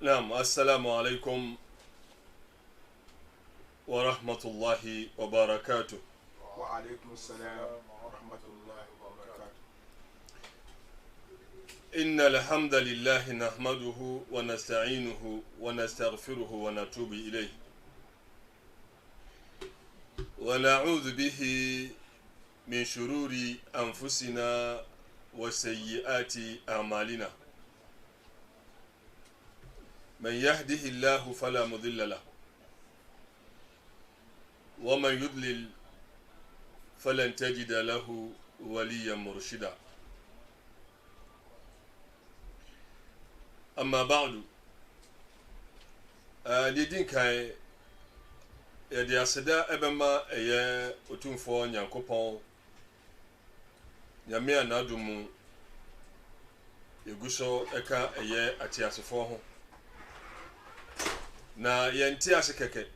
نعم السلام عليكم ورحمة الله وبركاته. وعليكم السلام ورحمة الله وبركاته. إن الحمد لله نحمده ونستعينه ونستغفره ونتوب إليه ونعوذ به من شرور أنفسنا وسيئات أعمالنا. من يهده الله فلا مضل له ومن يضلل فلن تجد له وليا مرشدا. أما بعد ندين كاي يدي أسدا أبما أيه أتونفو نيانكوبون nyame anadumu yeguso eka eye atiasefo ho na yenti asekeke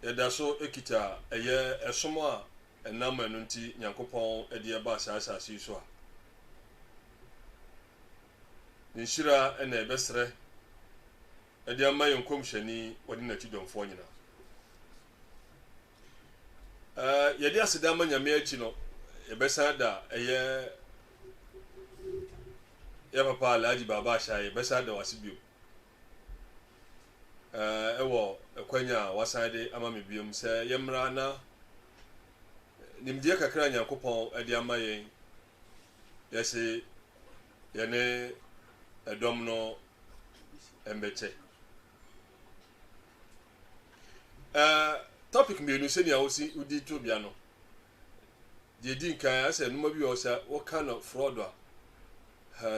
yedaso ekita eye esomo a enam enu nti nyankopon ede eba asase so a nshira ena ebesre ede ama yonkom hwani wodi na tidomfo nyina yedi aseda ma nyame achi no yebesada eye ya papa Alhaji Baba Shaye yebesada wasibio ewo ekwanya wasade ama mebiom se yemra na nimdie kakra nyankopon ade ama yen yesi yene edom no embeche topic me se nia wosi udi to bia no je din kan ase no bi o sa what kind of fraud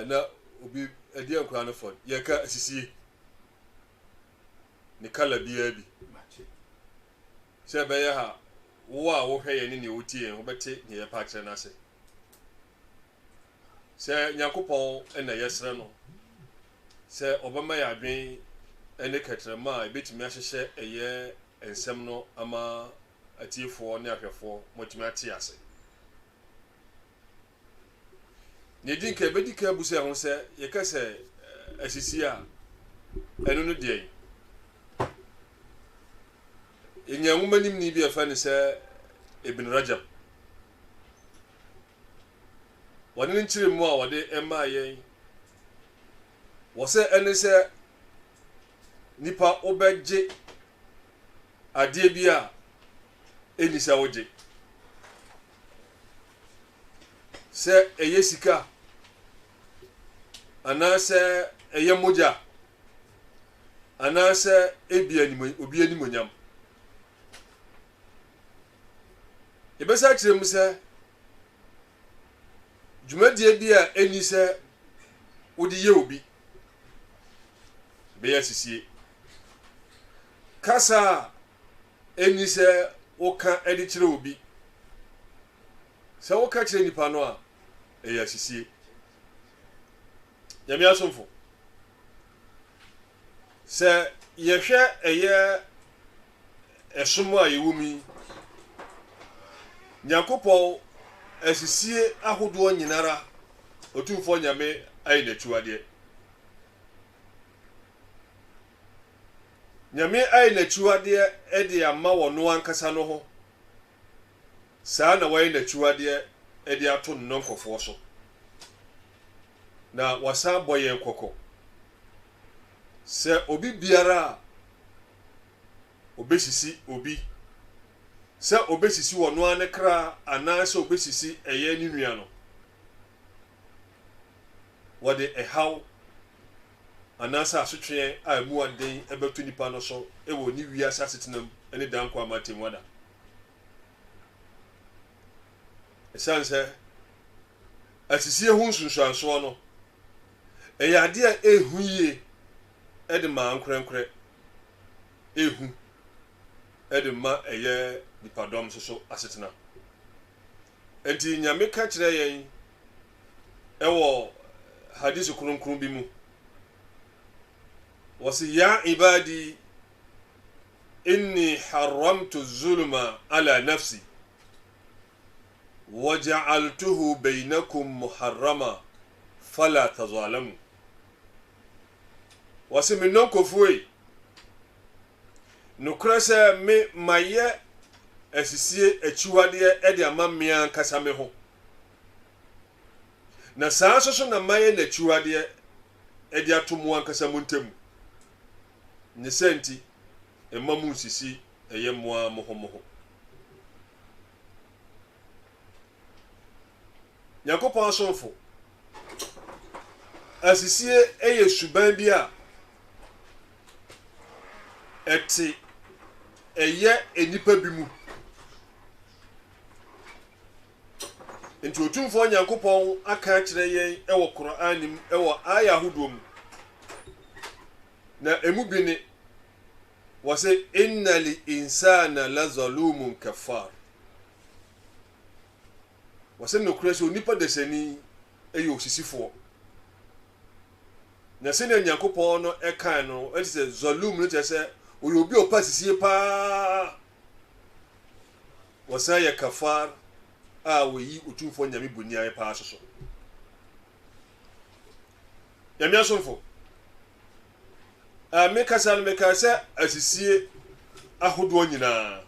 na obi ade ankura no fraud ye ka asisie ni kala bia bi se be ya ha wo a wo hwe ye ni wuti ye wo bete ni ye pa kire na ase se nyakopon na yesre no se obama ya adwen ene katrama ebetimi ahyehye eye ensem no ama atiefo ne ahwefo motimi ate ase nedin ka bedika buse ho se ye ka se asisi a enu no de enya ngumanim ni bi afa ne se Ibn Rajab wani nchire mu a wode ema yen wo se ene se nipa obegye ade bi a eni se woje se eye sika ana se eye moja ana se ebi ani obi ani monyam ebesa kire mu se dwumadie bi a eni se wodi ye obi be yasisie kasa eni se woka edi kire obi se woka kire nipa no a eyasisie nyame asomfo se yehwe eye esomo a yewumi nyankopon asisie ahodo nyinara otumfo nyame ayi na tuade nyame ayi na tuade ede ama wono ankasa no ho saa na wayi na tuade ede ato no nkofo so na wasa boye nkoko se obi biara obesisi obi se obesisi wono anekra ana se obesisi eye ni nua no wode ehaw ana sa asotwe a mu aden ebetu nipa no so ewo ni wi asa setenam ene danko amatem wada esanse asisie hu nsunsuanso no eyade a ehuye ede ma nkrenkre ehu ede ma eye nipadom so asetena enti nyame ka kire yen ewo hadisi kurunkurun bi mu wasi ya ibadi inni haramtu zulma ala nafsi waja'altuhu bainakum muharrama fala tazalamu wase me nonkofoi no krasa me maye asisie achiwade e de amamia nkasa me ho na saa so na maye na achiwade e de atomo ankasa muntam ne senti emamu sisi eye moa moho Yakopon asonfo asisie eye suban bi a eti eye enipa bi mu enti otumfo Yakopon aka kire yen ewo Qur'anim ewo aya hudom na emu bi ne wase innal insana lazalumun kafar wase no kure so nipa desani eyo osisifo na se na Yakopon no ekan no eti se zalum no tese oyo bi opasisie pa wasa ya kafar a weyi otumfo nyame bunia pa asoso yami asonfo a mekasa asisie ahodo nyina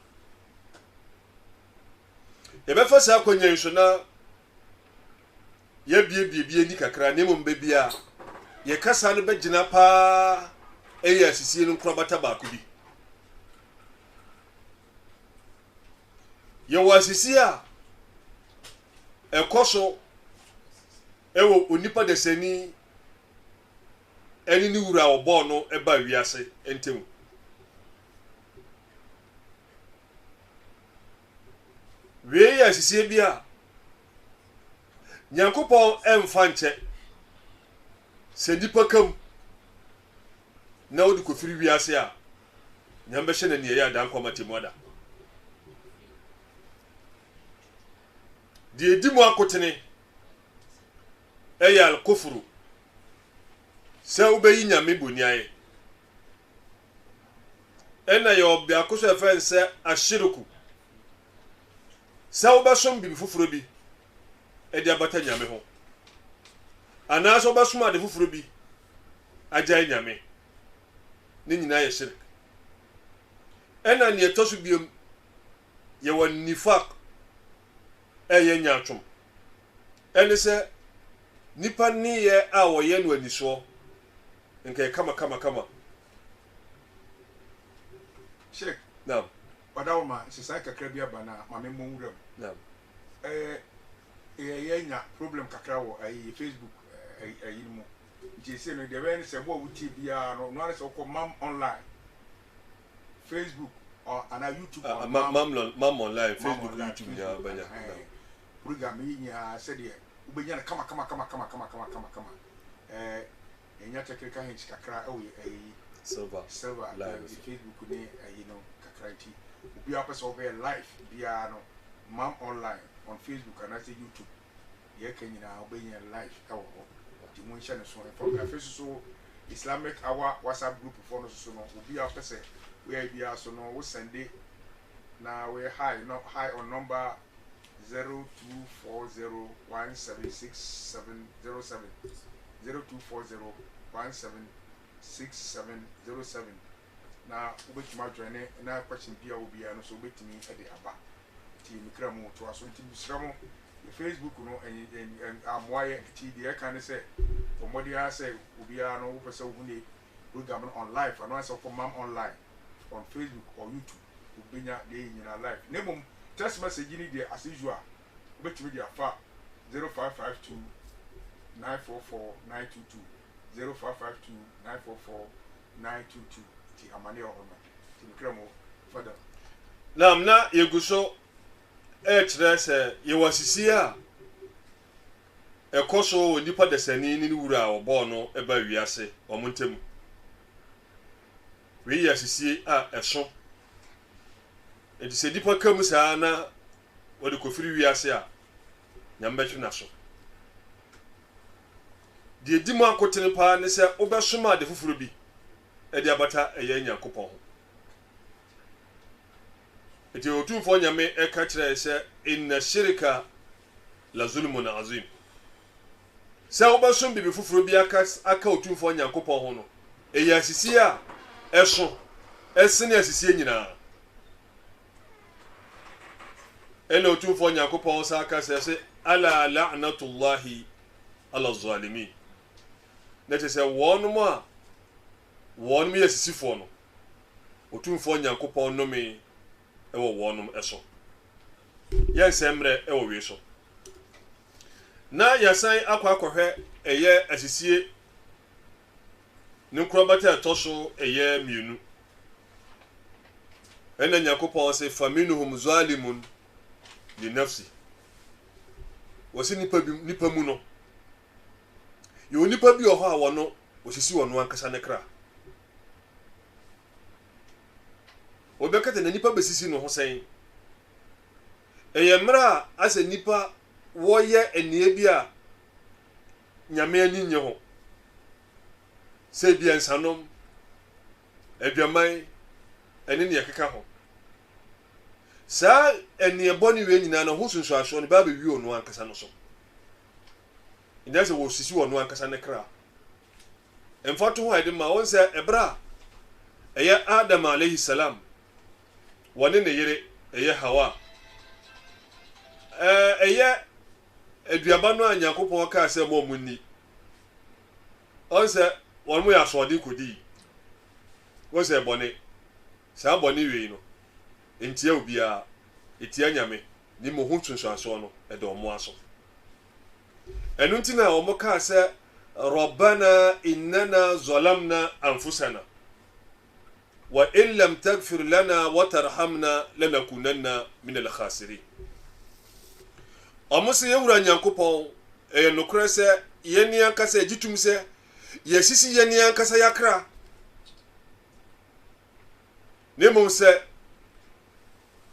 ebefa sa akonya nso na ye bie ni kakra ne mumbe bia ye kasa no begina pa eya asisie no krobata ba ko bi ye wasisi a ekoso ewo onipa desani eni ni wura obo no eba wiase entem we ya sisi bia Yakopon emfa nche se nipa kam na odi ko firi wiase a nyambe hye na ne ya dan kwamatemoda die di mu akotene eyal kufuru se ubeyi nyame boniaye ena yo bia koso efense ashiruku se ubesom bi fufuro bi e dia bata nyame ho ana so ubesom ade fufuro bi agya nyame ne nyina ye shirk ena ne etosu biom ye won nifaq eye nyaatwom ene se nipa ni ye a wo ye no aniso nke kama Sheikh naam wadawma sisa kakra bia bana mame monwuram naam nya problem kakra wo ai Facebook ai mu jese no de wen se bo wuti bia no no se ko mam online Facebook or ana YouTube or mam online Facebook YouTube ya banya program yi nya se de ubenya na kama enya tekrika hin kakra o ai server live Facebook ni you know kakrati obi apese over live bia no mam online on Facebook and I say YouTube ye kanyina obenya live ewo di mo nhyɛ ne so from Facebook so Islamic Hour WhatsApp group for no so no obi apese we bia so no we send it na we high on number 0240176707 0240176707 na ubetuma join na question bia obi no so ubetimi e de aba ti mikra mu to aso ti bisra mu Facebook no en amwaye ti de kan say omodi ha say obi no wo pese wo ne program no on live and also for mam online on Facebook or YouTube ubenya de nyina live nemum text message ni de as usual ubetimi de afa 0552 944 922 0552 944 922 ti amane ohoma ti mikra mu further nam na yeguso etrese yewasisi a ekoso onipa desani ni wura obo no eba wiase omontem we yasisi a eso edi se dipa kam saa na wode kofiri wiase a nyambetwe na so die dimu akotene pa ne se obesoma de fufuro bi edi abata eye Yakopon ho eti otumfo nyame eka kire se inna shirka la zulmun azim se obesom bi fufuro bi aka otumfo Yakopon ho no ɛyɛ asisi a ɛso ɛsene asisi nyinaa ɛna otumfo Nyankopɔn sa aka sɛ ala la'natullahi ala zalimin na te sɛ wɔnom a wɔnom yɛ asisifoɔ no otumfo Nyankopɔn nome ɛwɔ wɔnom ɛso yɛnsɛ mmerɛ ɛwɔ wei so na yɛsan akɔhwɛ ɛyɛ asisie ne nkorɔbata ɛtɔ so ɛyɛ mmienu ɛna Nyankopɔn sɛ faminuhum zalimun li nafsi wɔsi nipa mu no yɛwɔ nipa bi wɔ hɔ a wɔno wɔsisi wɔn ankasa ne kra wɔbɛkata na nipa bɛsisi no ho sɛn ɛyɛ mmerɛ a asɛ nipa wɔyɛ ɛnea bi a nyame ani nye ho sɛ bi nsanom aduaman ɛne ne yɛkeka ho saa ɛnea bɔne wei nyinaa no ho sunsuasoɔ no baa bɛwie ɔno ankasa no so ɛnyɛ sɛ wɔsisi ɔno ankasa ne kra ɛmfa to ho a ɛde ma wɔn sɛ ɛberɛ a ɛyɛ Adam alayhi salam wɔne ne yere ɛyɛ Hawa ɛyɛ aduaba no a Nyankopɔn kaa sɛ mo mu ni ɔn sɛ wɔn mo yɛ asoɔden kɔdi wɔn sɛ bɔne saa bɔne wei no ntia obiara etia nyame ne mo ho tunsuasoɔ no ɛda ɔmo aso ɛno nti na ɔmo kaa sɛ rabbana innana zalamna anfusana wa in lam tagfir lana wa tarhamna lanakunanna min al-khasirin ɔmo sɛ yɛwura Nyankopɔn ɛyɛ nokorɛ sɛ yɛni ankasa gyitum sɛ yɛsisi yɛni ankasa yakra ne mmom sɛ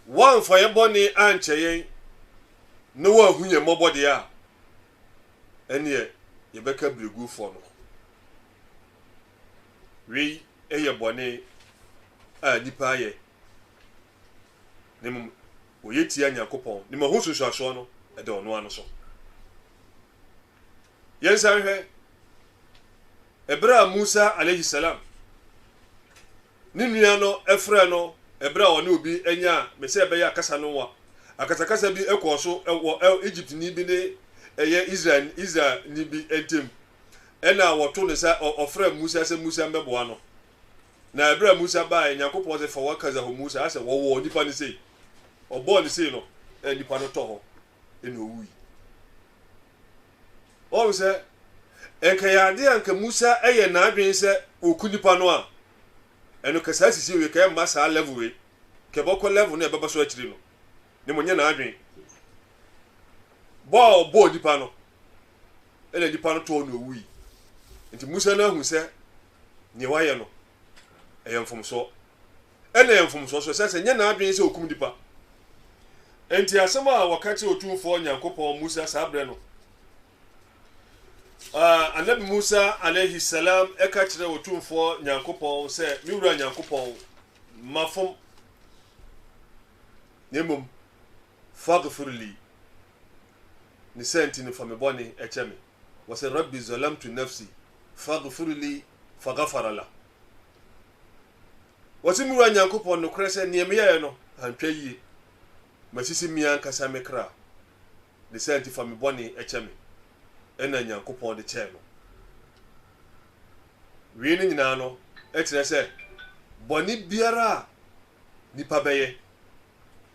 wɔamfa yɛ bɔne ankyɛ yɛn na wɔahu yɛn mmɔbɔdeɛ a ɛneɛ yɛbɛka biregufoɔ no wei ɛyɛ bɔne a nipa ayɛ ne mmom wɔyɛ tia Nyankopɔn ne ma ho sunsuasoɔ no ɛda ɔno ano so yɛnsan hwɛ ɛberɛ a Musa alayhi salam ne nua no ɛfrɛ no ɛberɛ a ɔne obi anya mesɛ ɛbɛyɛ akasa no wa akasakasa bi ɛkɔɔ so ɛwɔ Egypt ni bi ne ɛyɛ Israel ni bi ɛntem ɛna wɔto ne sa ɔfrɛ Musa sɛ Musa mbɛboa no na ɛberɛ a Musa baa Nyankopɔn sɛ fa wakaza ho Musa asɛ wɔwɔ nipa ne sei ɔbɔɔ ne sei no nipa no tɔ hɔ ɛna owui ɔwɔ sɛ ɛnkɛyɛade a nka Musa ɛyɛ n'adwen sɛ ɔku nipa no a ɛno kasa asisi wei kɛyɛ mma saa level wei kɛbɔkɔ level no ɛbɛba so akyiri no ne mo nyɛ n'adwen bɔɔ nipa no ɛna nipa no tɔɔ no owui nti Musa no ahu sɛ nea wayɛ no ɛyɛ mfomsoɔ ɛna ɛyɛ mfomsoɔ so sɛ nyɛ n'adwen sɛ ɔkum nipa enti asɛm a wɔka kyerɛ Otumfoɔ Nyankopɔn Musa saa berɛ no Anabi Musa alayhi salam eka kyerɛ Otumfoɔ Nyankopɔn sɛ miwura Nyankopɔn mafom nemom faghfir li ni senti ni fami bɔne ɛkyɛ me wɔsɛ rabbi zalamtu nafsi faghfir li faghfara la wɔsɛ miwura Nyankopɔn no korɛ sɛ nneɛma yɛɛ no antwa yie masisi mi ankasa me kra ni senti fami bɔne ɛkyɛ me ɛna Nyankopɔn de kyɛɛ no wei no nyinaa no ɛkyerɛ sɛ bɔne biara a nipa bɛyɛ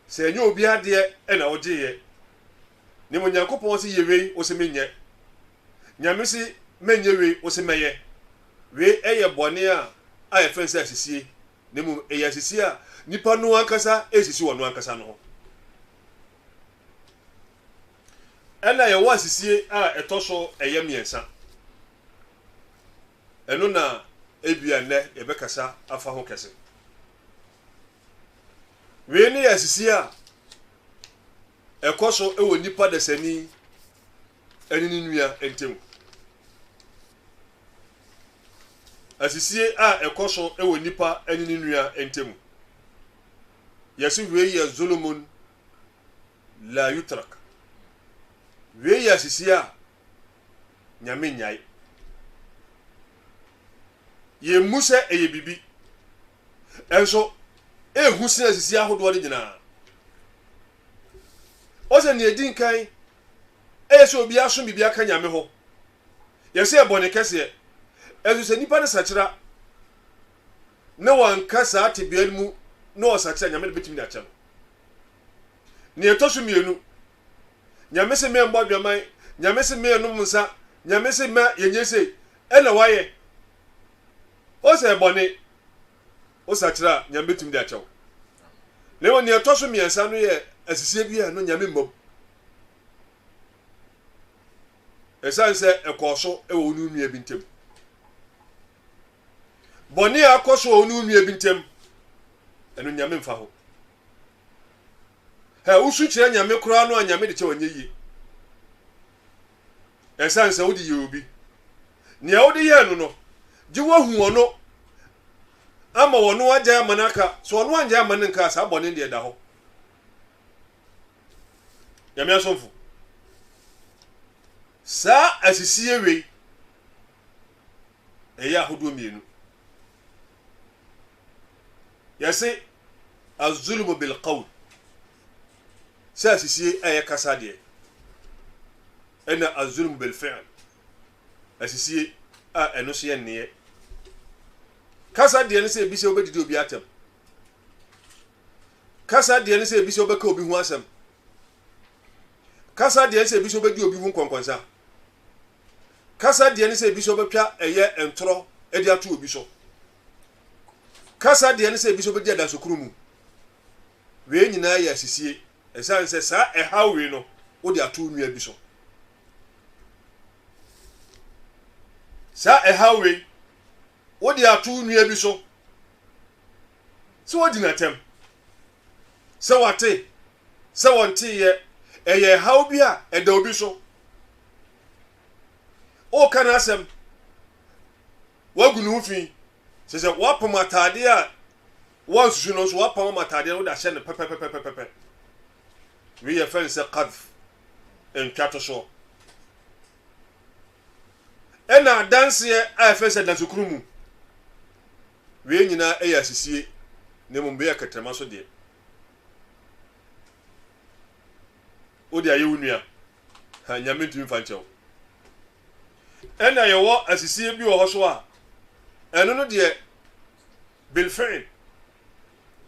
sɛ ɛnyɛ obi adeɛ ɛna ɔgyeeɛ ne mo Nyankopɔn sɛ yɛ wei wo sɛ menyɛ nyame sɛ menyɛ wei wo sɛ mɛyɛ wei ɛyɛ bɔne a yɛfrɛ sɛ asisie ne mo ɛyɛ asisie a nipa no ankasa ɛsisi wɔ no ankasa no ho ɛna yɛwɔ asisie a ɛtɔ so ɛyɛ mmiɛnsa ɛno na ebia nnɛ yɛbɛkasa afa ho kɛse wei ne yɛ asisie a ɛkɔ so ɛwɔ nipa dasani ɛne ne nua ntɛm asisie a ɛkɔ so ɛwɔ nipa ɛne ne nua ntɛm yɛsi wei yɛ zulumun la yutrak wei yɛ asisie a nyame nyae ye musa eye bibi enso ehu sina asisi ahodo de nyina o se ne edin kan so obi aso bibi aka nyame ho ye se ebone kese ezu se nipa ne sakira ne wanka saa tebia mu no osakira nyame de betimi da kyam ne etosu mienu nyame se me mbo dwaman nyame se me no musa nyame se ma yenyese ela waye o se ebone o sakira nyame betimi da kyam le woni etosu miensa no ye asisi bia no nyame mbob esanse ekoso ewo onu nua bintem boni akoso onu nua bintem eno nyame mfa ho ha usu kire nyame kura no anyame de che wanye yi esanse wodi ye obi ne wodi ye no no ji wahu ono ama wono agya amanaka so ono anja amanenka sa boni de da ho nyame asomfo sa asisi ewe eya hodo mienu yase az-zulm bil qawl sa asisi aya kasade ena az-zulm bil fi'l asisi a eno so yenye kasade ne se bi se obedidi obi atem kasade ne se bi se obeka obi hu asem kasa de se bi so bedi obi hu konkonsa kasa de ne se bi so betwa eye entro edi atu obi so kasa de ne se bi so bedi ada sokuru mu we nyina ya sisie esan se sa hawe no wo de atu nua bi so sa hawe wo de atu nua bi so so wo di na tem se wate se wonte ye eye how bia eda obi so o kana asem wagunu fi se wapom atade a wansusu no so wapom atade no da hye ne pepepepepepe we ye fen se qadf en kato so ena dance ye a fe se da sukrumu we nyina eya sisie ne mumbe ya katama so de odi aye wunua ha nyame ntumi fanchew ena yewo asisi bi wo so a eno no de bil fi'l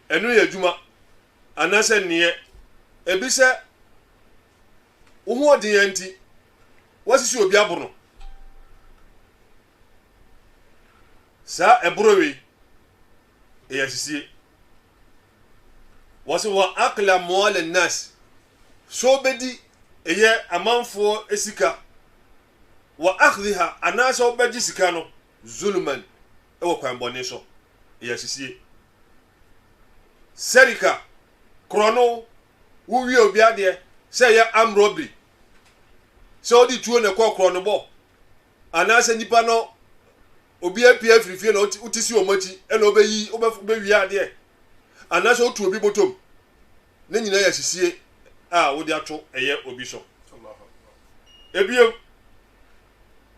eno ye adwuma anase ne ebi se wo odi yanti wasisi obi aboro sa ebrowe e asisi wasi wa akla mawal an-nas so bedi eye amanfo esika wa akhdhiha anasa obedi sika no zulman ewo kwan bone so eye sisie serika krono wuwi obi ade se ye am robbery so odi tuo ne kwa krono bo anasa nipa no obi apia frifie no utisi omachi e no obeyi obewi ade anasa otu obi botom ne nyina ya sisie a wodi ato eye obi so ebiem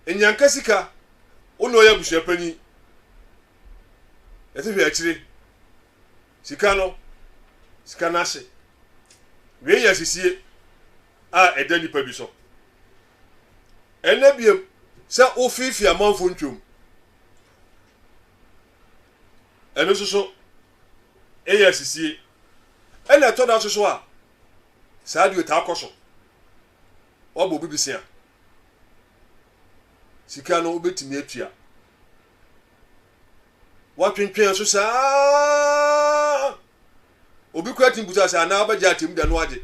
enyanka sika ono ya busuapani etefi akire sika no sika nase we ya sisie a eda nipa bi so enabiem se ofifi amanfo ntwom eno so eya sisie ena to da so a saadi ta akoso obo bibisia sika no obetimi atua watwentwen so saa obi kwati mbuta sa na abaja atim da no age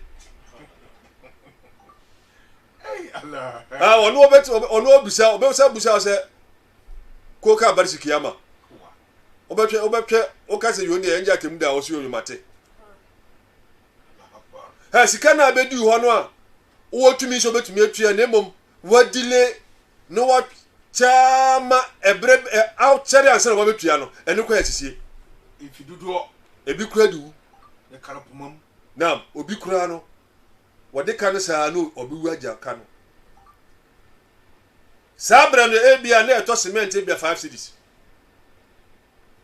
hey Allah ono obisa busa se koka barisi kiyama obetwe okase yoni enja atim da oso yomate ha sika na abedi ho no a wo tumi so betumi atua na mom wadile no wa chama ebre out chere ansana wa betua no ene kwa asisie ifidudo ebi kura du ne karapomam na obi kura no wode kan sa no obi waja ka no sabra no ebia na eto cement ebia 5 cities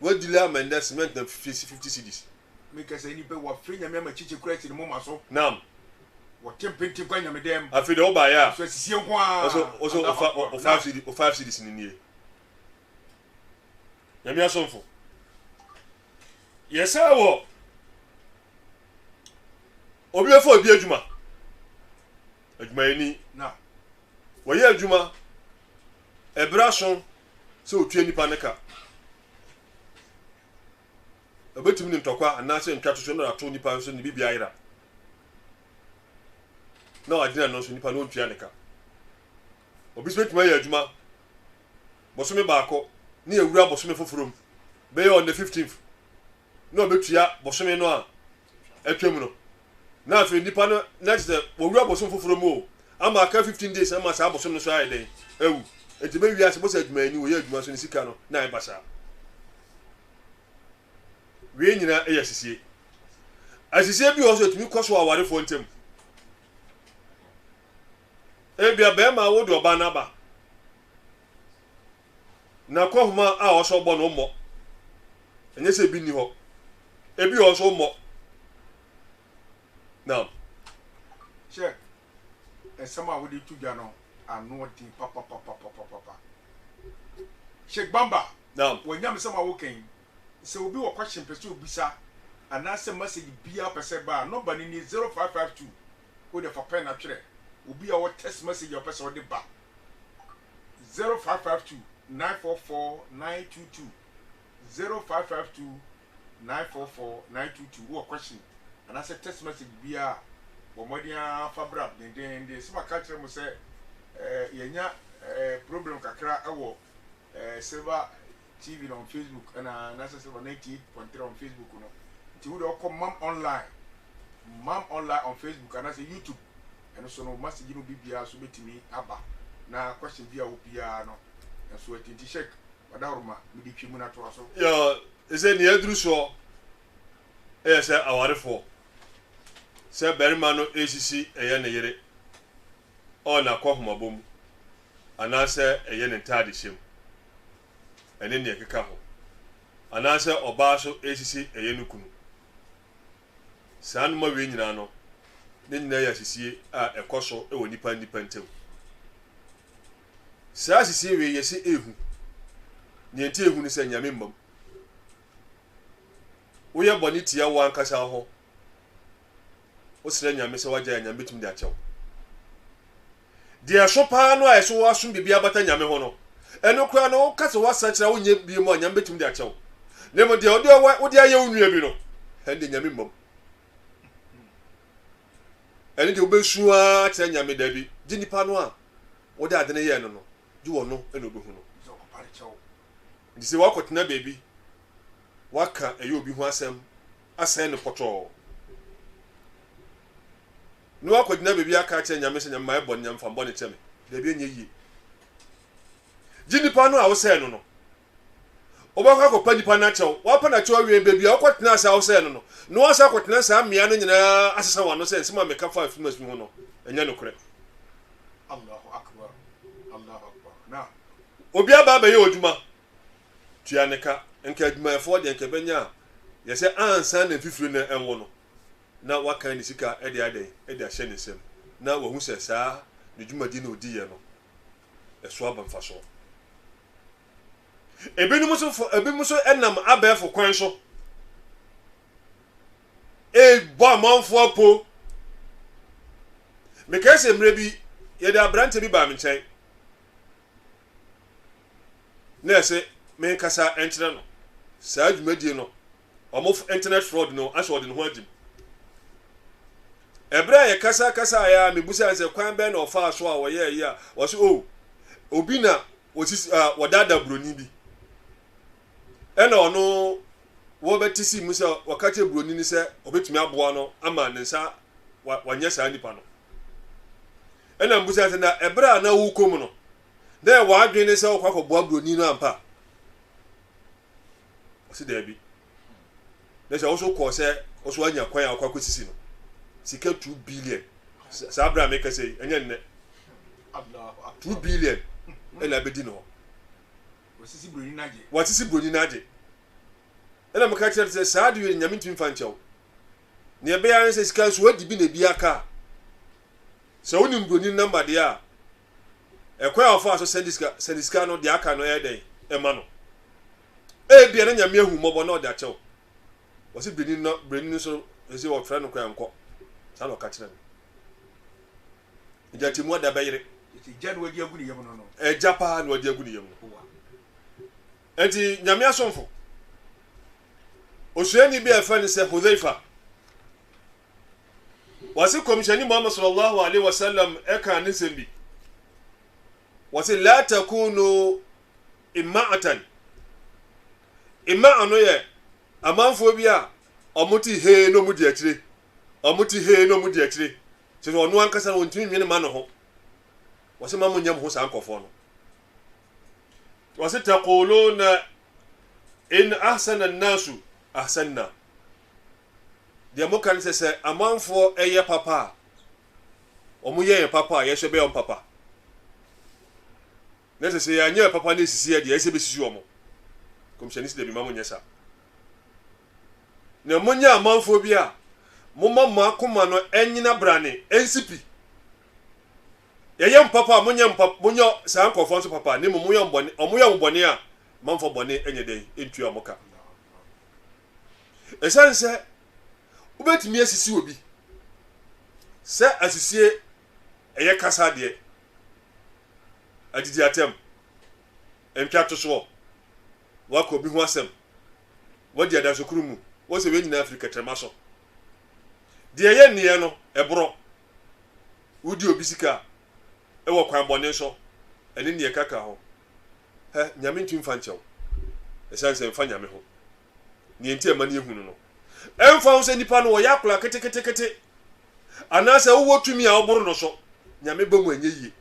we delay amend cement na 50 cedis me ka say ni pe wa free nyame ma chiche kura ti mo ma so nam wo tempenti kwa nyame dem afi de oba ya so sisie nko a also o 5 cedis ni nie nyame asomfo yesa wo obi efo obi adwuma yini na wo ye adwuma ebra so se otue nipa neka obetum ni ntokwa anase ntwato so na ato nipa so ni bibia ira na adina no so nipa no ntua neka obi so betuma ye adwuma bosome baako ni ewura bosome foforom be on the 15th no betua bosome no a atwam no na afi nipa no next owura bosome foforom o ama aka 15 days ama sa bosome no so ayi den ewu enti be wi ase bosa adwuma ni wo ye adwuma so ni sika no na ai basa we nyina eya sisie asisie bi also etumi koso aware fo ntem ebia be ma wo de oba na ba na kohuma a oso bo no mo enye se bi ni ho ebi oso mo now check esama wo de tuja no anu odi papa check bamba now wonyam sama wo kan se obi wo question pese obisa anase message bia pese ba number ni 0552 wo de fa pen na twere obi a wo text message o pese wo de ba 0552 944 922 0552 944 922 wo question anase text message bia wo modia fabra den se maka kire mo se yenya problem kakra awo server TV on Facebook and Nasa Silver 98.3 on Facebook. No, it would all come Mom Online on Facebook and I say YouTube. And also no must you be so to me Abba. Now question be no. And so I think check Wadaruma, maybe Kimuna to us. Yeah, is any other so? Yes, our for. Sir Berrimano ACC a yen all na Kohuma boom. And I say a yen entirely shame. And then keka ho anase oba so esisi eyenukunu san ma we nyina no ne nyina ya sisie a ekoso e woni pa ntem sa sisie we yesi ehu ne enti ehu ni se nyame mbam wo ye boni tia wo ankasa ho wo sere nyame se waja nyame tum de achew de aso pa no a eso wo aso bibia bata nyame ho no eno kwa no kase wasa kira wonye bi mo nyam betum de achew lemo de odi aye onua bi no hende nyame mbom eni de obesua kira nyame da bi di nipa no a wodi ade ne ye no no di wo no eno obehu no So pare chew. ndi se wakotena bebi waka eyo obi hu asem no poto no wakotena bebi aka kira nyame se nyame mai bon nyam fa bon cheme da bi enye yi jini pano a wo se no no obaka ko pani pana chew wa pana chew awie bebi akotena sa wo se no no no asa akotena sa mmea no nyina asesa wano se nsema meka 5 months mu no enya no kure Allahu akbar na obi aba ba ye odwuma tua neka enka adwuma efo de enka benya ye se ansa na fifiri na enwo no na waka ni sika ede ade ede ahye ne sem na wo hu se saa ne dwumadi na odi ye no eso aba mfaso ebi muso enam abefo kwan so bo amanfo apo me kase mre bi ye da brante bi ba me nchen na se me kasa entere no saa dwumadi no omo internet fraud no aso de no adim ebra ye kasa ya me busa se kwan be na ofa so a wo ye ya wo so obi na wodada broni bi ena ono wo betisi musa wakati broni ni se obetumi aboa no ama ne nsa wanye saa nipa no ena mbusa se na ebra na wo kom no na wa adwene se okwa boa broni no ampa osi da bi na se oso ko se oso anya kwan akwa kwesisi no sika 2 billion sa abra make say enya nne Allah 2 billion ela bedi no wasisi broni naje watisi broni naje ena meka kyerɛ sɛ saa de nyame ntimi fa nkyɛw ne ɛbɛyɛ an sɛ sika so wadi bi na bi aka sɛ wonim broni number de a ɛkwan a ɔfa so send sika no de aka no ɛyɛ dɛn ɛma no bia na nyame ahu mmɔbɔ na ɔde akyɛw wɔsi broni so ɛsɛ wɔfrɛ no kwan nkɔ saa na ɔka kyerɛ no ìjà tí mu ọ̀dà bẹ́yẹrẹ. ìjà ni wọ́n di agu ni yẹn mu nọ. ẹja paa ni wọ́n di agu ni yẹn mu. ẹnti nyame asọ̀nfọ̀ osuani bi ẹ̀fẹ́ ni sẹ́ Hudhaifa wàsí kọmíṣẹ́ni Muhammad sallallahu alayhi wa sallam ẹ̀ka ní sẹ́mbi wàsí la takunu ima'atan no yẹ amanfoɔ bi a ɔmo ti hee na ɔmo di akyire sɛ ɔno ankasa no ntumi nwene ma no ho wɔsɛ ma mo nyam ho saa nkɔfoɔ no wɔsɛ taquluna in ahsana an-nasu ahsanna deɛ mo kan sɛ amanfoɔ ɛyɛ papa a ɔmo yɛ papa a yɛhwɛ bɛyɛ papa na sɛ yɛanyɛ papa ne sisi deɛ ɛsɛ bɛsisi ɔmo kɔmhyɛni sɛ debi ma mo nyɛ sa na mo nyɛ amanfoɔ bi a mumma ma kuma no enyina brane ensipi yeyem papa munyo saa nkofo so papa ne muyo mbone omuyo mbone a manfo bone enye den entua omuka esanse ubetimi asisi obi se asisie eye kasa de adidi atem entwa to so wako bi ho asem wodi adasokuru mu wo se we nyina Africa tremaso de ye nie no ebro wudi obisika ewo kwan bone so ene ne kaka ho he nyame ntwi mfa nchew esanse mfa nyame ho ne enti amane ehunu no emfa ho se nipa no wo yakula kete anase wo tumi a oboro no so nyame bamu anye yie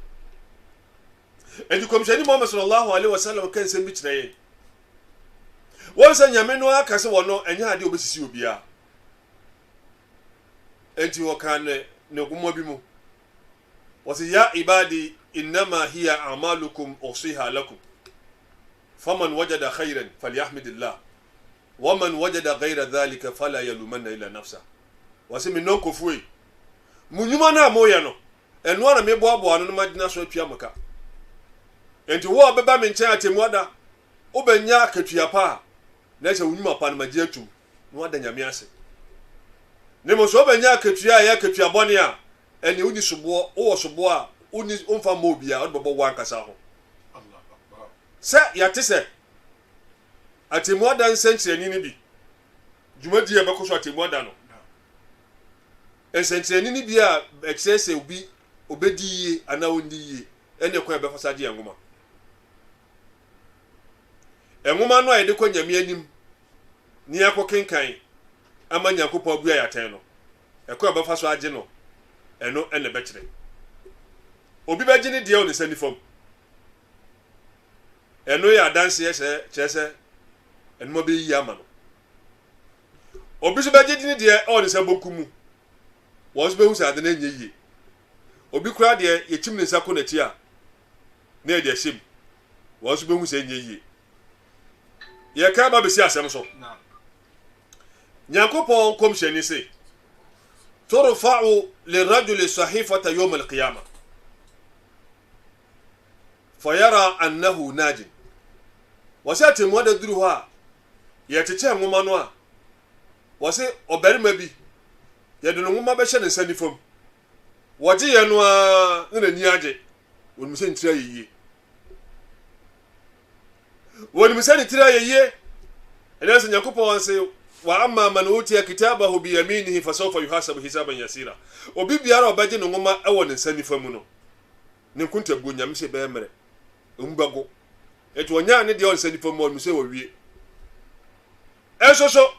enti komshani Muhammad sallallahu alaihi wasallam kan se bi kire ye won se nyame no aka se wo no enya ade obesisi obia enti wakan ne gumo bi mu wasi ya ibadi inma hiya a'malukum usiha lakum faman wajada khayran falyahmidillah waman wajada ghayra dhalika fala yalumanna ila nafsa wasi min nonko fuwe munyuma na moya no eno na meboabo anu no magina so atwa maka enti wo obeba me nkyɛn atemuada obenya akatua pa na sɛ unyuma pa na magye atum no ada nyame ase ne mo so banya akatua ya akatua bɔne a ɛne uni sobo wo sobo a uni omfa ma obi a ɔbɛbɔ wan kasa ho Allah akbar sɛ yate sɛ atemuada nsɛnkyerɛni ni bi dwumadi ya bɛkɔ so atemuada no nsɛnkyerɛni ni bi a ɛkyerɛ sɛ obi obedi yie ana ondi yie ɛne kwan bɛfasa gye ngoma ngoma no a yɛde kɔ nyame anim ni akɔ kenkan ama nyankopɔ abu ayaten no ɛkɔ abafa so agye no ɛno ɛne bɛkyerɛ obi bɛgye ne deɛ o ne sani fam ɛno yɛ adanse yɛ kyerɛ sɛ ɛno ma bɛyi ama no obi so bɛgye ne deɛ o ne sɛ boku mu wɔn so bɛhu sɛ ade na nyɛ yie obi kura deɛ yɛkyim ne nsa kɔ n'akyi a na yɛde ahyɛm wɔn so bɛhu sɛ nyɛ yie yɛka ba bɛsi asɛm so nyankopɔn komhyɛni se turfa'u lirajuli sahifata yawm alqiyamah fayara annahu najin wase atemu da duru hɔ a yɛkyekyɛ nwoma no a wase ɔbarima bi yɛde no nwoma bɛhyɛ ne nsa nifam wɔgye yɛ no a ne n'ani agye wɔnim sɛ ntira yɛyie wɔnim sɛ ne tira yɛyie ɛnɛ sɛ nyankopɔn se wa amma man utiya kitabahu bi yaminihi fasawfa yuhasabu hisaban yasira obi biara obaje no ngoma ewo ne nsa nifa mu no ne kuntabu nyam se be mere mbago eto onya ne de o nsa nifa mu o se wo wie ensoso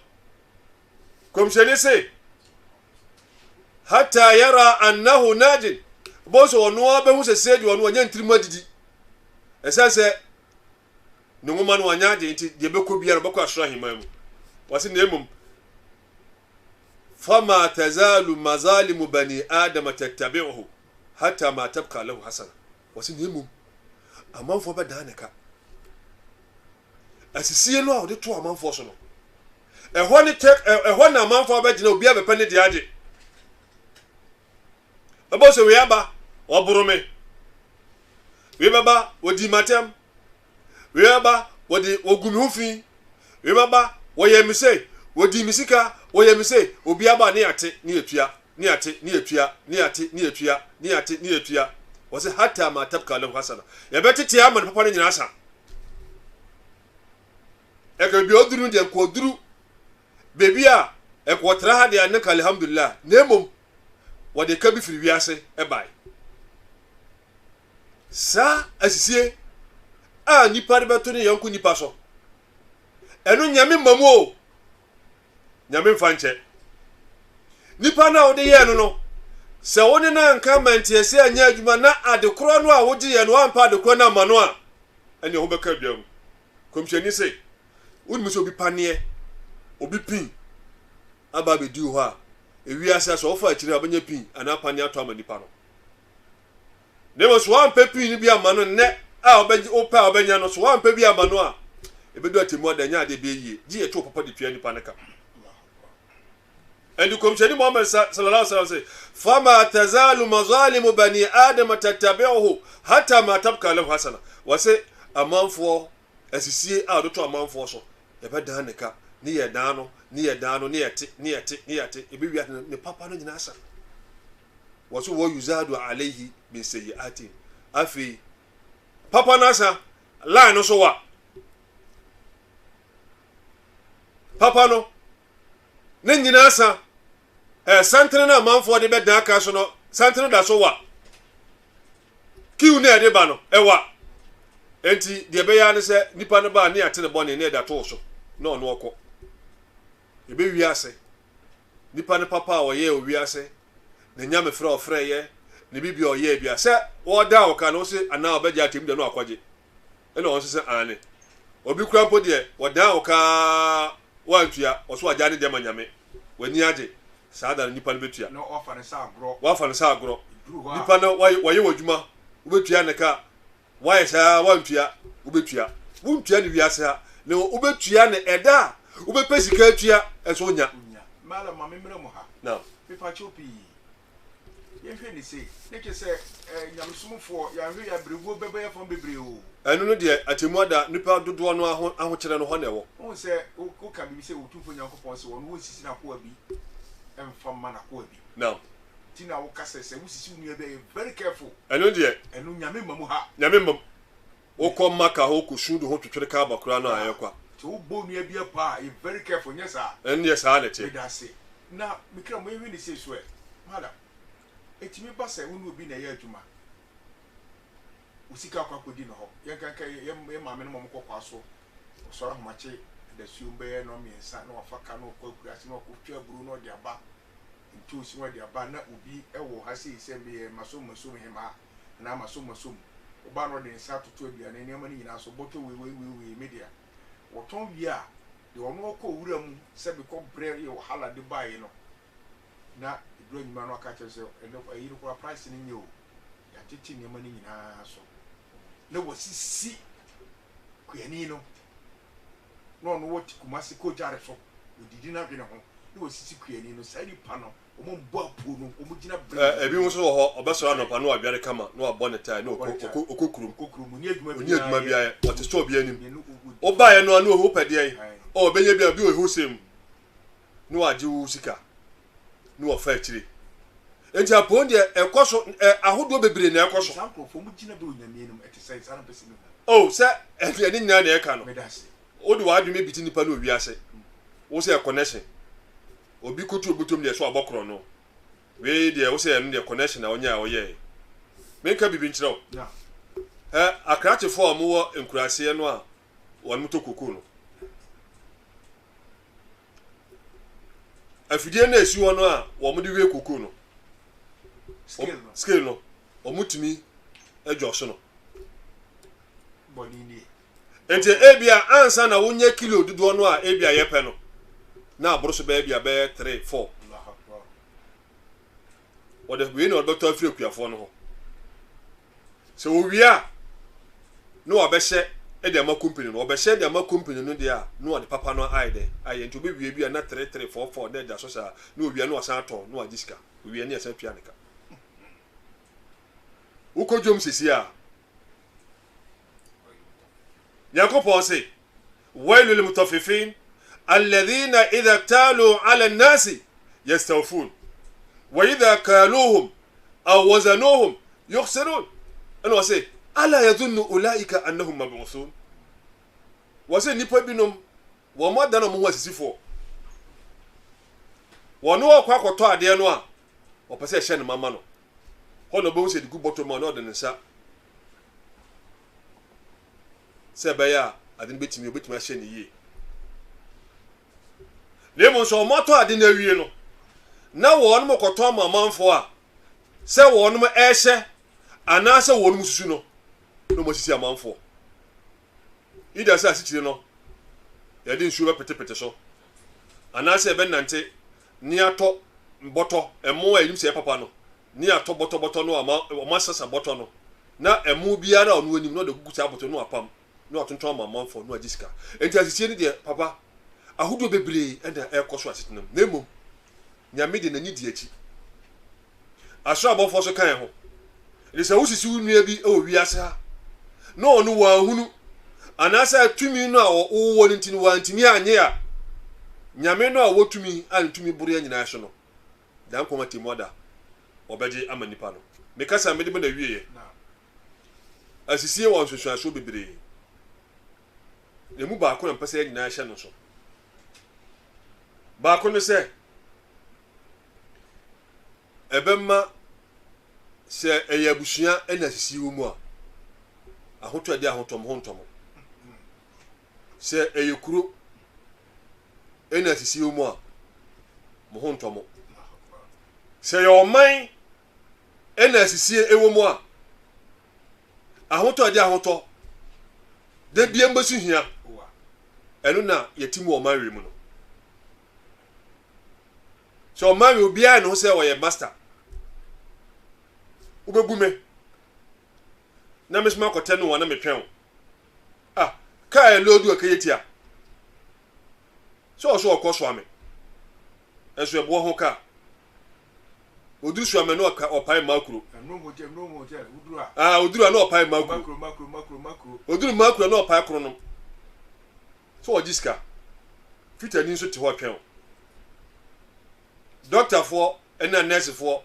komsheni se hatta yara annahu najin boso onu abehu se sedi onu onya ntirima didi esase ne ngoma no onya de nti de beko biara beko asra himamu wasi nemum fama tazalu mazalimu bani adam tattabi'uhu hatta ma tabqa lahu hasana wasi nemum amanfo ba daneka asisie no a ode to amanfo so no ɛhɔ ne tek ɛhɔ na amanfo abɛgyina obi abɛpɛ ne de agye ɛbɔ so we aba ɔborome we baba wodi matem we aba wodi ogumi hofi we baba woyɛ mise wodi misika woyɛ mise obi aba ne ate ne etua ne ate ne etua ne ate ne etua ne ate ne etua wɔse hatta ma tabka lahu hasana yɛbɛtete ama ne papa no nyina asa ɛka bi oduru de ko oduru bebi a ɛkɔtra ha de anaka alhamdulillah nemom wɔde ka bi firi wiase ɛbae sa asisie a nipa de beto ne yanku nipa so ɛno nyame mamu o nyame mfa nkyɛ nipa na wode yɛ no sɛ wone na nka mantiese anya adwuma na adekoro no a wogye yɛ no ampa adekoro na ama no a ɛne ho bɛka duam komhyɛni sɛ wonimi sɛ obi paneɛ obi pin aba bɛdi hɔ a ewiase so wofa akyire abanya pin ana paneɛ ato ama nipa no nemo so ampa pin bi ama no nnɛ a obɛgye opa obɛnya no so ampa bi ama no a ebedu atemu adanya ade be yie gye eto papa de tua nipa ne ka and komshani Muhammad sallallahu alaihi wasallam fama tazalu mazalim bani adam tattabi'uhu hatta ma tabka lahu hasana wase amanfo asisie a do to amanfo so ebeda ne ka ne ye daano ne yete ebi wi ne papa no nyina asa waso wo yuzadu alayhi min sayyiati afi papa nasa line no so wa papa no ne nyina asa santre na manfo de be dan aka so no santre da so wa kiu na de ba no ewa enti de be ya ne se nipa no ba ne ate ne bone ne da to so no no okọ ebe wi ase nipa ne papa a oye owi ase ne nyame frɛ ofrɛ ye ne bibi oye bia se wo da wo ka no se ana obegya atem de no akwaje ene won se ane obi krampo de wo da wo ka wantua oso agya ne de manyame wani age saada nipa no betua no offer ne sa agro wafa ne sa agro nipa no waye wadwuma ubetua ne ka waye sa wantua ubetua wuntua ne wiase ha ne ubetua ne eda ubepesika atua eso nya mala mama mmere mo ha na pepa chopi ye hwe ni sei ne ke se nyamsumfo ya hwe ya breguo bebe ya fon bebre o enu no de atemu ada nipa dodo no aho kyere no ho na ewo won se o ka bi se otumfo nyankopon se won wo sisi na ko abi emfa ma na ko abi na tina wo ka se wo sisi unu be very careful enu de enu nyame mamu ha nyame mam wo ko maka ho ko shudu ho twetwere ka bakura no ayekwa to bo nu abia pa e very careful nyesa enu ye sa na te medase na mikra mo hwe ni se so e madam etimi ba se unu obi na ye adwuma usika kwa kodi no ho ye kanka ye maame no momko kwa so so ahomache da suum be no miensa na wafaka no kwa kurase no ko twa buru no de aba ntu si no de aba na obi ewo ha se ise be masom hema na masom oba no de nsa toto aduane ne amani nyina so boto we media woton wi a de ono ko wura mu se be ko bre ye wahala de bae no na eduro nyima no aka kyerɛ sɛ ayi no kwa price ni nyo ya titi ne amani nyina so na wasisi kuani no no woti kumasi ko jare so odidi na dwene ho na wasisi kuani no sai pa no omo mbo apu no omo gina bre ebi wo so ho obeso anopa no abiare kama no abone tai no okokurum ni adwuma bia o te so bia nim o ba ye no anu o pede ye o benye bia bi o hosem no age wo sika no ofa akire enti apon de ekoso ahodo bebre na ekoso sankrofo mu gina be onyame enum etesai sana pesi no oh se eni nyina na eka no medase o de wadwume biti nipa no wi ase wo se connection obi kotu obutom de so abokro no we de wo se en de connection na onya oye menka bibi nkyerɛw na akrache fo mo wo enkurase no a won muto koku no afidie na esi wo no a wo mo de we koku no scale no o mutumi adwoso no boni ni ente ebia ansa na wonye kilo dodo no a ebia yepe no na abroso ba ebia be 3 4 Allah akbar wode we no doctor afiri kuafo no ho se wo wia no obehye e de ma company no obehye de ma company no de a no ade papa no aide aye nti obewie bia na 3344 na da so sa na owia no asan ato no agiska owia ne asan pianika ukojom sisi a yakopon se wailul mutaffifin alladhina idha talu ala an-nasi yastawfun wa idha kaluhum aw wazanuhum yukhsirun ana wase ala yadhunnu ulaika annahum mab'uthun wase nipa binom wo modana mo asisifo wono akwa akoto ade no a opese hye ne mama no hono bo se digu bottom ma no de nsa se baya ade betimi obetimi ahye ne yie lemo so moto ade na wie no na wono mo koto mamanfo a se wono mo ehye ana se wono mo susu no no mo sisi amanfo ida sa sitire no ya de nsuo petepete so ana se be nante ni ato boto emo a elim se papa no ni ato boto no ama sasa boto no na emu biara ono anim no de gugusa boto no apam no atonton mamanfo no agiska enti asisi ni de papa ahudo bebre enda ekoso asetenam na emom nyame de nani di achi aso abofo so kan ho ile se wusisi unua bi o wiasa no onu wa hunu anasa tumi no a wo ntini wa ntimi anye a nyame no a wotumi antumi buru ya nyina so no dan komati moda obeje amanipa no mekasa mede na wieye asisi won hwehwe aso bebre emu ba ko na mpese ya nyina hye no so ba ko no se ebemma se eyabusua ena asisi wo mu a ahoto ade ahotom hontom se eyekuro ena asisi wo mu a mo hontom se yoman ena asisi ewo mu a ahoto ade ahoto de bia mbasu hia enu na yetimu o manwe mu no so manwe obia no se wo ye master ubegume na mesma kote no wana metwen ah ka elodu akayetia so okoso ame enso ebo ho ka oduru so ame no opai makro oduru na opai makro oduru makro na opai kro no so ogiska fita ni so te ho twen doctor for ena nurse for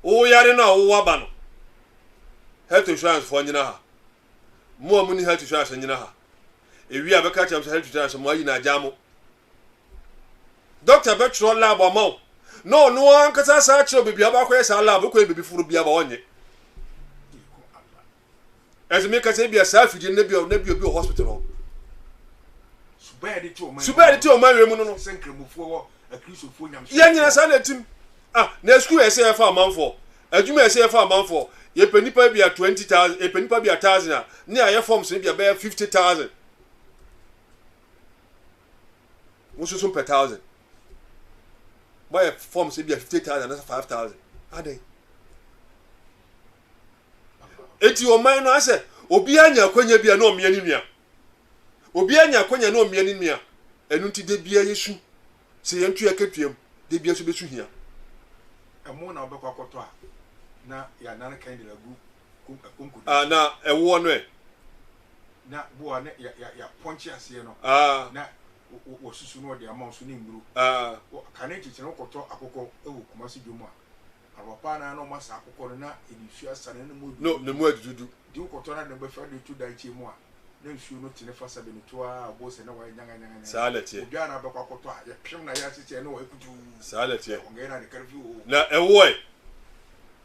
o yare na o waba no health insurance for nyina ha mo amuni health insurance nyina ha ewi abeka cham health insurance mo ayi na jamo doctor betro lab amaw no an kasa sa chiro bebi abakwa esa lab ko bebi furu bia ba onye ezime kasa bia sa fidi na bia obi hospital super ti o manwe mu no senkremufo wo akrisofo nyam ya nyina sa na tim na school ese fa amanfo adwuma ese fa amanfo ye penipa bia 20,000 e penipa bia 1,000 na aye forms bia be 50,000 mususun per 1,000 buy forms bia 50,000 na 5,000 adai eti o man no ase obi anya akwanya bia na o mia ni nua obi anya akwanya na o mia ni nua enu nti de bia yesu se yentu yakatuam de bia so besu hia emo na obekwa koto a na ya nan kan de lagu kunku na ewo no na bo na ya ponchi ase no na wo susu no de amount so ni mburu kan echiche no koto akoko ewo kumasi dwomu a papa na no masa akoko na edisu asane no mu no mu adudu di koto na de be fa de tu dan chi mu a na nsu no tene fa sabe no to a bo se na wa nyanga salati obi ana be kwakoto a ya pim na ya chiche no wa ekutu salati ngena de karfi o na ewo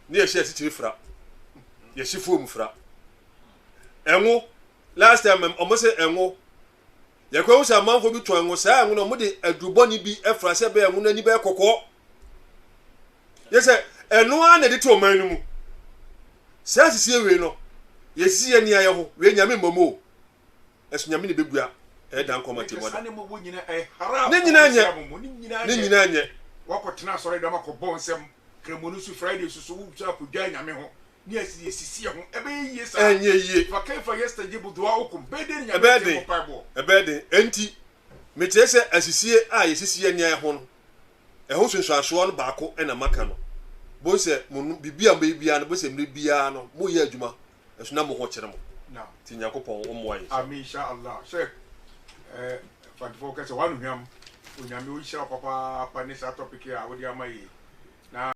ni ye share titiri fra ye shifu mu fra enwo last time omo se enwo ye kwa usa manfo bi to enwo sa enwo no mo de aduboni bi efra se be enwo na ni be kokko ye se enwo a na de to man no mu sa sisi ewe no ye sisi ye ni aye ho we nyame mmomo esu nyame ne begua e dan komati boda ne mo nyina haram ne nyina anye wakotena sori da makobon sem kremonu su friday su so wuja ko dwa nyame ho ni asisi ho ebe yie sa enye yie fa kai fa yesterday budwa okum bede nya Ebede. mo paibo ebede enti metie se asisie a yesisie nia ho no ho sunsuaso no baako na maka no bo se mo bibia mbibia no bo se mbibia no mo ye adwuma eso na mo ho kyere mo na ti nyakopon wo mo ayi amin insha Allah sheikh fanfo ka se wanu hwam onyame o hira papa pa ne sa topic a wo di amayi na